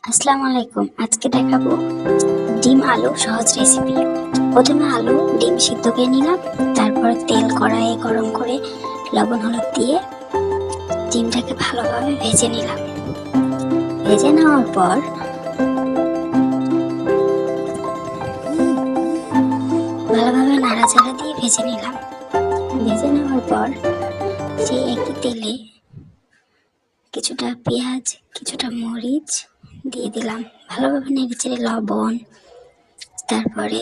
আসসালামু আলাইকুম। আজকে দেখাবো ডিম আলু সহজ রেসিপি। প্রথমে আলু ডিম সিদ্ধ করে নিলাম, তারপর তেল কড়াইয়ে গরম করে লবণ হলুদ দিয়ে ডিমটাকে ভালোভাবে ভেজে নিলাম। ভেজে নেওয়ার পর ভালোভাবে নাড়াচাড়া দিয়ে ভেজে নিলাম। ভেজে নেওয়ার পর সেই একই তেলে কিছুটা পেঁয়াজ, কিছুটা মরিচ দিয়ে দিলাম। ভালোভাবে নেড়েচেড়ে লবণ, তারপরে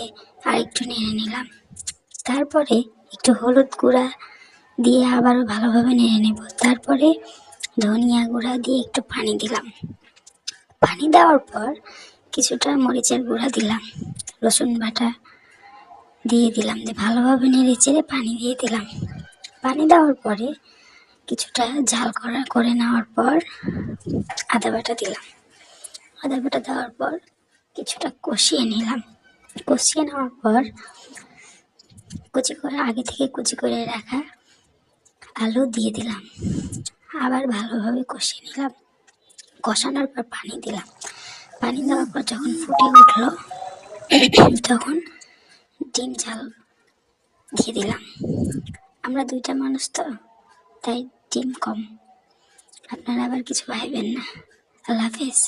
আরেকটু নেড়ে নিলাম। তারপরে একটু হলুদ গুঁড়া দিয়ে আবারও ভালোভাবে নেড়ে নেব। তারপরে ধনিয়া গুঁড়া দিয়ে একটু পানি দিলাম। পানি দেওয়ার পর কিছুটা মরিচের গুঁড়া দিলাম, রসুন বাটা দিয়ে দিলাম, দিয়ে ভালোভাবে নেড়ে চেড়ে পানি দিয়ে দিলাম। পানি দেওয়ার পরে কিছুটা ঝাল করে নেওয়ার পর আদা বাটা দিলাম। আদা বাটা দেওয়ার পর কিছুটা কষিয়ে নিলাম। কষিয়ে নেওয়ার পর আগে থেকে কুচি করে রাখা আলু দিয়ে দিলাম। আবার ভালোভাবে কষিয়ে নিলাম। কষানোর পর পানি দিলাম। পানি দেওয়ার পর যখন ফুটে উঠলো তখন ডিম ঝাল দিয়ে দিলাম। আমরা 2টা মানুষ তো, তাই ডিম কম। আপনারা আবার কিছু ভাববেন না। আল্লাহ হাফেজ।